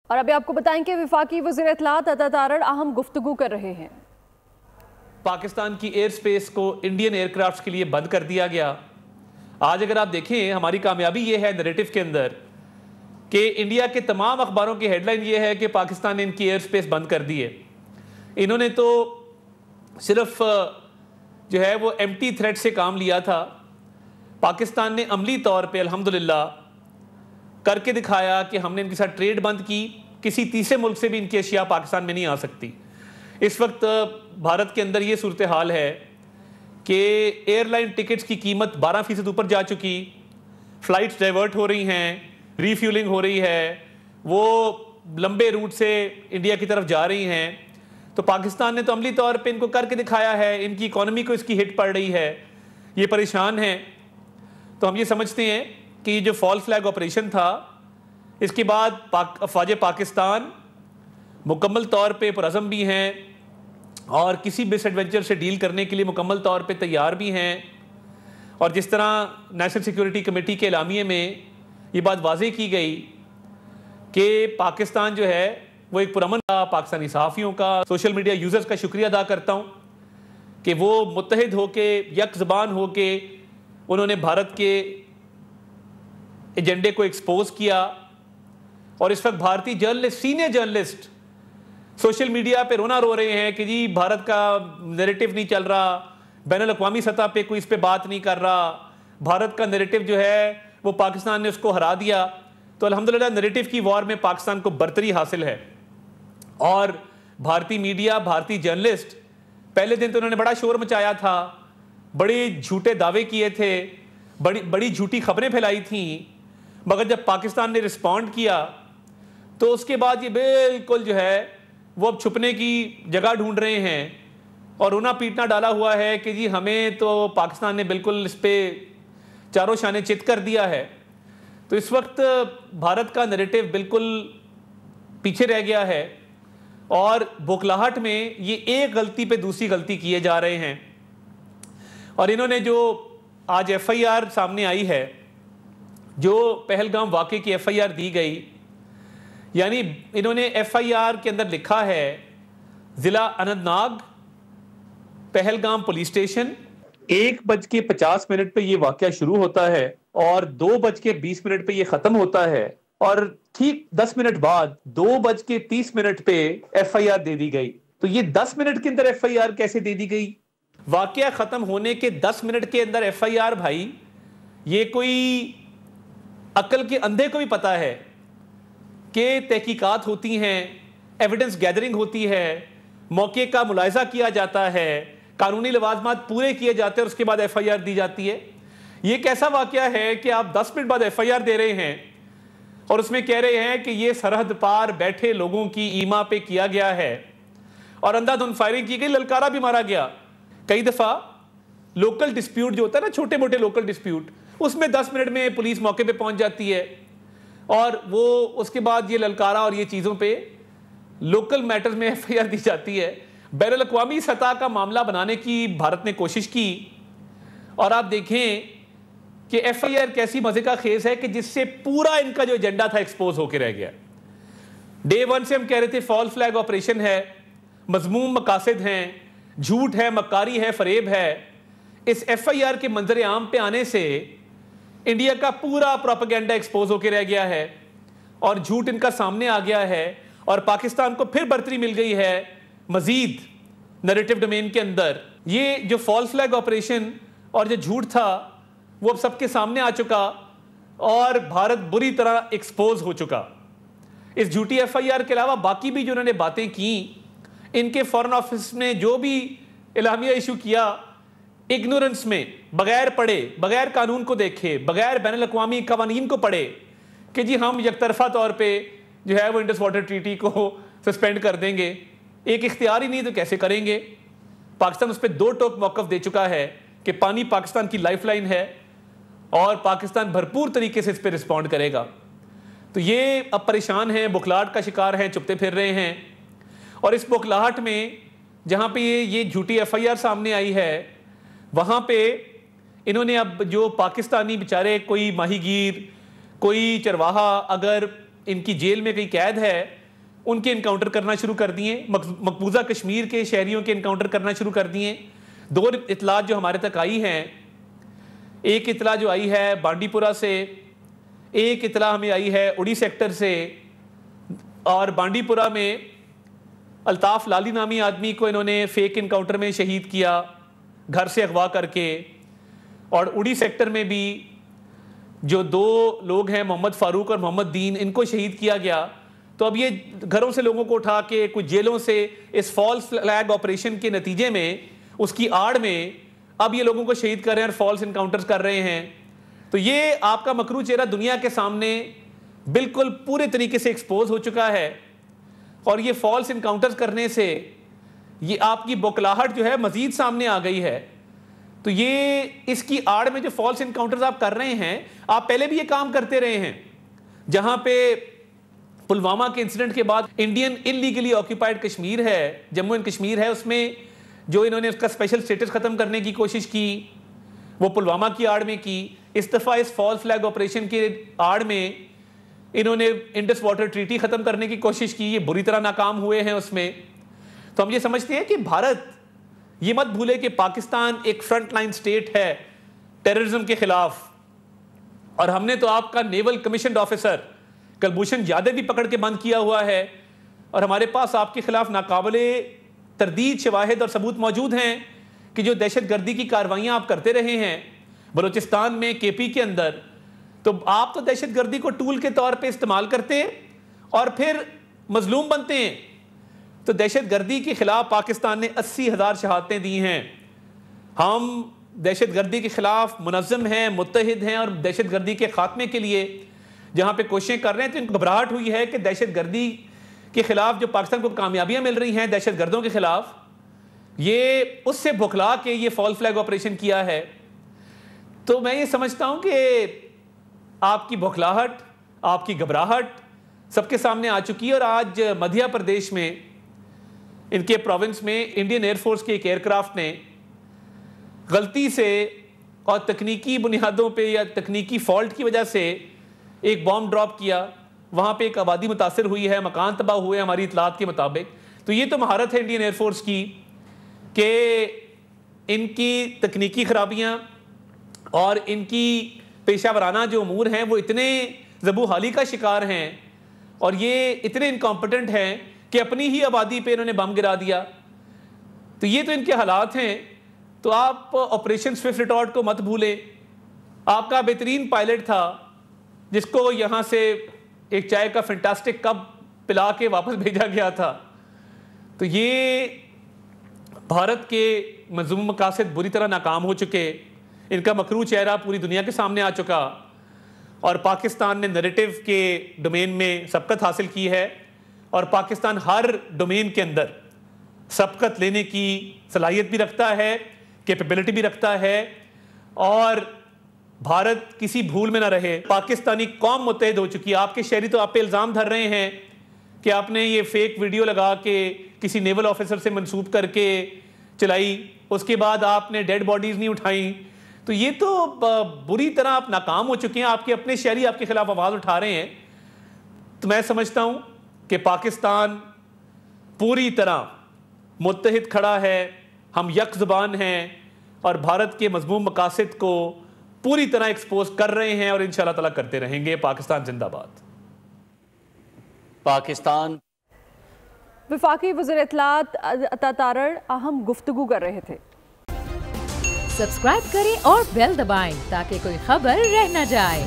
और अभी आपको बताएं कि वफाकी वज़ीर इत्तलाआत अता तारड़ अहम गुफ्तगू कर रहे हैं। पाकिस्तान की एयर स्पेस को इंडियन एयरक्राफ्ट के लिए बंद कर दिया गया। आज अगर आप देखें, हमारी कामयाबी ये है नैरेटिव के अंदर कि इंडिया के तमाम अखबारों की हेडलाइन ये है कि पाकिस्तान ने इनकी एयर स्पेस बंद कर दी है। इन्होंने तो सिर्फ जो है वो एम्प्टी थ्रेट से काम लिया था। पाकिस्तान ने अमली तौर पे अल्हम्दुलिल्लाह करके दिखाया कि हमने इनके साथ ट्रेड बंद की। किसी तीसरे मुल्क से भी इनकी अशिया पाकिस्तान में नहीं आ सकती। इस वक्त भारत के अंदर ये सूरत हाल है कि एयरलाइन टिकट्स की कीमत 12% ऊपर जा चुकी, फ़्लाइट्स डाइवर्ट हो रही हैं, रीफ्यूलिंग हो रही है, वो लंबे रूट से इंडिया की तरफ जा रही हैं। तो पाकिस्तान ने तो अमली तौर पे इनको करके दिखाया है, इनकी इकॉनमी को इसकी हिट पड़ रही है, ये परेशान हैं। तो हम ये समझते हैं कि ये जो फॉल फ्लैग ऑपरेशन था, इसके बाद अफवाज पाकिस्तान मुकम्मल तौर पे पुरअज़म भी हैं और किसी मिसएडवेंचर से डील करने के लिए मुकम्मल तौर पे तैयार भी हैं। और जिस तरह नेशनल सिक्योरिटी कमेटी के एलामिये में ये बात वाज़ेह की गई कि पाकिस्तान जो है वो एक पुरअमन का, पाकिस्तानी सहाफ़ियों का, सोशल मीडिया यूज़र्स का शुक्रिया अदा करता हूँ कि वो मुत्तहिद होके, यक ज़बान होके उन्होंने भारत के एजेंडे को एक्सपोज किया। और इस वक्त भारतीय journalist, senior journalist social media पे रोना रो रहे हैं कि जी भारत का नैरेटिव नहीं चल रहा, बैनुल अक़वामी सतह पे कोई इस पे बात नहीं कर रहा, भारत का नैरेटिव जो है वो पाकिस्तान ने उसको हरा दिया। तो अल्हम्दुलिल्लाह नैरेटिव की वॉर में पाकिस्तान को बरतरी हासिल है। और भारतीय मीडिया, भारतीय जर्नलिस्ट, पहले दिन तो उन्होंने बड़ा शोर मचाया था, बड़े झूठे दावे किए थे, बड़ी झूठी खबरें फैलाई थी, मगर जब पाकिस्तान ने रिस्पॉन्ड किया तो उसके बाद ये बिल्कुल जो है वो अब छुपने की जगह ढूंढ रहे हैं और रोना पीटना डाला हुआ है कि जी हमें तो पाकिस्तान ने बिल्कुल इस पर चारों शाने चित कर दिया है। तो इस वक्त भारत का नैरेटिव बिल्कुल पीछे रह गया है और बौखलाहट में ये एक गलती पे दूसरी गलती किए जा रहे हैं। और इन्होंने जो आज FIR सामने आई है, जो पहलगाम वाक़े की FIR दी गई, यानी इन्होंने FIR के अंदर लिखा है ज़िला अनंतनाग पहलगाम पुलिस स्टेशन 1:50 पे ये वाक़या शुरू होता है और 2:20 पे ये ख़त्म होता है और ठीक 10 मिनट बाद 2:30 पे FIR दे दी गई। तो ये 10 मिनट के अंदर FIR कैसे दे दी गई? वाक़या ख़त्म होने के 10 मिनट के अंदर FIR, भाई ये कोई अक्ल के अंधे को भी पता है कि तहकीकात होती हैं, एविडेंस गैदरिंग होती है, मौके का मुलायजा किया जाता है, कानूनी लवाजमात पूरे किए जाते हैं और उसके बाद FIR दी जाती है। ये कैसा वाक़या है कि आप 10 मिनट बाद FIR दे रहे हैं और उसमें कह रहे हैं कि ये सरहद पार बैठे लोगों की ईमा पे किया गया है और अंधाधुंध फायरिंग की गई, ललकारा भी मारा गया। कई दफ़ा लोकल डिस्प्यूट जो होता है ना, छोटे मोटे लोकल डिस्प्यूट, उसमें 10 मिनट में पुलिस मौके पे पहुंच जाती है और वो उसके बाद ये ललकारा और ये चीज़ों पे लोकल मैटर्स में FIR दी जाती है। बैनुल अक़वामी सतह का मामला बनाने की भारत ने कोशिश की और आप देखें कि FIR कैसी मज़े का खेस है कि जिससे पूरा इनका जो एजेंडा था एक्सपोज होकर रह गया। डे 1 से हम कह रहे थे फॉल फ्लैग ऑपरेशन है, मजमूम मकासद हैं, झूठ है, मक्कारी है, फरेब है। इस FIR के मंजर आम पे आने से इंडिया का पूरा प्रोपेगेंडा एक्सपोज होकर रह गया है और झूठ इनका सामने आ गया है और पाकिस्तान को फिर बरतरी मिल गई है मजीद नैरेटिव डोमेन के अंदर। ये जो फॉल फ्लैग ऑपरेशन और जो झूठ था वो अब सबके सामने आ चुका और भारत बुरी तरह एक्सपोज हो चुका। इस झूठी FIR के अलावा बाकी भी जो उन्होंने बातें की, इनके फॉरेन ऑफिस ने जो भी एलामिया इशू किया, इग्नोरेंस में, बगैर पढ़े, बगैर कानून को देखे, बगैर बैनुल अक़वामी कवानीन को पढ़े कि जी हम यकतरफा तौर पे जो है वो इंडस वाटर ट्रीटी को सस्पेंड कर देंगे। एक इख्तियार ही नहीं तो कैसे करेंगे? पाकिस्तान उस पर 2 टोक मौक़िफ़ दे चुका है कि पानी पाकिस्तान की लाइफलाइन है और पाकिस्तान भरपूर तरीके से इस पर रिस्पॉन्ड करेगा। तो ये अब परेशान हैं, बुखलाहट का शिकार हैं, चुपते फिर रहे हैं। और इस बुखलाहट में जहाँ पे ये झूठी FIR सामने आई है, वहाँ पे इन्होंने अब जो पाकिस्तानी बेचारे कोई माहीगीर, कोई चरवाहा अगर इनकी जेल में कहीं कैद है उनके इनकाउंटर करना शुरू कर दिए, मकबूजा कश्मीर के शहरियों के इनकाउंटर करना शुरू कर दिए। 2 इतलात जो हमारे तक आई हैं, एक इतला जो आई है बांडीपुरा से, एक इतला हमें आई है उड़ी सेक्टर से, और बांडीपुरा में अल्ताफ लाली नामी आदमी को इन्होंने फेक इनकाउंटर में शहीद किया घर से अगवा करके, और उड़ी सेक्टर में भी जो 2 लोग हैं मोहम्मद फारूक और मोहम्मद दीन, इनको शहीद किया गया। तो अब ये घरों से लोगों को उठा के कुछ जेलों से इस फॉल्स फ्लैग ऑपरेशन के नतीजे में, उसकी आड़ में अब ये लोगों को शहीद कर रहे हैं और फॉल्स इनकाउंटर्स कर रहे हैं। तो ये आपका मकरू चेहरा दुनिया के सामने बिल्कुल पूरे तरीके से एक्सपोज हो चुका है, और ये फॉल्स इनकाउंटर्स करने से ये आपकी बौखलाहट जो है मजीद सामने आ गई है। तो ये इसकी आड़ में जो फॉल्स इनकाउंटर्स आप कर रहे हैं, आप पहले भी ये काम करते रहे हैं। जहां पे पुलवामा के इंसिडेंट के बाद इंडियन इलीगली ऑक्यूपाइड कश्मीर है, जम्मू एंड कश्मीर है, उसमें जो इन्होंने उसका स्पेशल स्टेटस खत्म करने की कोशिश की वो पुलवामा की आड़ में की। इस दफा इस फॉल्स फ्लैग ऑपरेशन के आड़ में इन्होंने इंडस वाटर ट्रीटी खत्म करने की कोशिश की, ये बुरी तरह नाकाम हुए हैं उसमें। तो हम ये समझते हैं कि भारत ये मत भूले कि पाकिस्तान एक फ्रंट लाइन स्टेट है टेररिज्म के खिलाफ, और हमने तो आपका naval commission officer Kulbhushan Jadhav भी पकड़ के बंद किया हुआ है, और हमारे पास आपके खिलाफ नाकाबिले तरदीद शवाहिद और सबूत मौजूद हैं कि जो दहशतगर्दी की कार्रवाइयां आप करते रहे हैं बलूचिस्तान में, केपी के अंदर, तो आप तो दहशतगर्दी को टूल के तौर पे इस्तेमाल करते और फिर मजलूम बनते हैं। तो दहशतगर्दी के खिलाफ पाकिस्तान ने 80,000 शहादतें दी हैं। हम दहशतगर्दी के खिलाफ मुनज़्ज़म हैं, मुत्तहिद हैं, और दहशतगर्दी के खात्मे के लिए जहां पे कोशिशें कर रहे हैं। तो इनको घबराहट हुई है कि दहशतगर्दी के खिलाफ जो पाकिस्तान को कामयाबियां मिल रही हैं दहशतगर्दों के खिलाफ, ये उससे भुखला के ये फॉल्स फ्लैग ऑपरेशन किया है। तो मैं ये समझता हूं कि आपकी भुखलाहट, आपकी घबराहट सबके सामने आ चुकी है। और आज मध्य प्रदेश में इनके प्रोविंस में इंडियन एयरफोर्स के एक एयरक्राफ्ट ने गलती से और तकनीकी बुनियादों पे या तकनीकी फॉल्ट की वजह से एक बॉम्ब ड्रॉप किया। वहाँ पे एक आबादी मुतासर हुई है, मकान तबाह हुए हमारी इतलात के मुताबिक। तो ये तो महारत है इंडियन एयरफोर्स की कि इनकी तकनीकी खराबियाँ और इनकी पेशावराना जो अमूर हैं वो इतने ज़बू हाली का शिकार हैं, और ये इतने इनकॉम्पिटेंट हैं कि अपनी ही आबादी पे इन्होंने बम गिरा दिया। तो ये तो इनके हालात हैं। तो आप ऑपरेशन स्विफ्ट रिटॉर्ट को मत भूलें। आपका बेहतरीन पायलट था जिसको यहाँ से एक चाय का फैंटास्टिक कप पिला के वापस भेजा गया था। तो ये भारत के मंजूम मकासद बुरी तरह नाकाम हो चुके, इनका मकरू चेहरा पूरी दुनिया के सामने आ चुका, और पाकिस्तान ने नैरेटिव के डोमेन में सबकत हासिल की है, और पाकिस्तान हर डोमेन के अंदर सबकत लेने की सलाहियत भी रखता है, कैपेबिलिटी भी रखता है, और भारत किसी भूल में ना रहे। पाकिस्तानी कौम मुत्तहिद हो चुकी है। आपके शहरी तो आप पे इल्ज़ाम धर रहे हैं कि आपने ये फेक वीडियो लगा के किसी नेवल ऑफिसर से मंसूब करके चलाई, उसके बाद आपने डेड बॉडीज़ नहीं उठाई। तो ये तो बुरी तरह आप नाकाम हो चुके हैं। आपके अपने शहरी आपके खिलाफ आवाज़ उठा रहे हैं। तो मैं समझता हूँ कि पाकिस्तान पूरी तरह मुत्तहिद खड़ा है, हम यक ज़ुबान हैं, और भारत के मज़मूम मकासद को पूरी तरह एक्सपोज कर रहे हैं, और इंशाअल्लाह ताला करते रहेंगे। पाकिस्तान जिंदाबाद। पाकिस्तान वफाकी वज़ीर इत्तलात अता तारड़ अहम गुफ्तगू कर रहे थे। सब्सक्राइब करें और बेल दबाएं ताकि कोई खबर रह न जाए।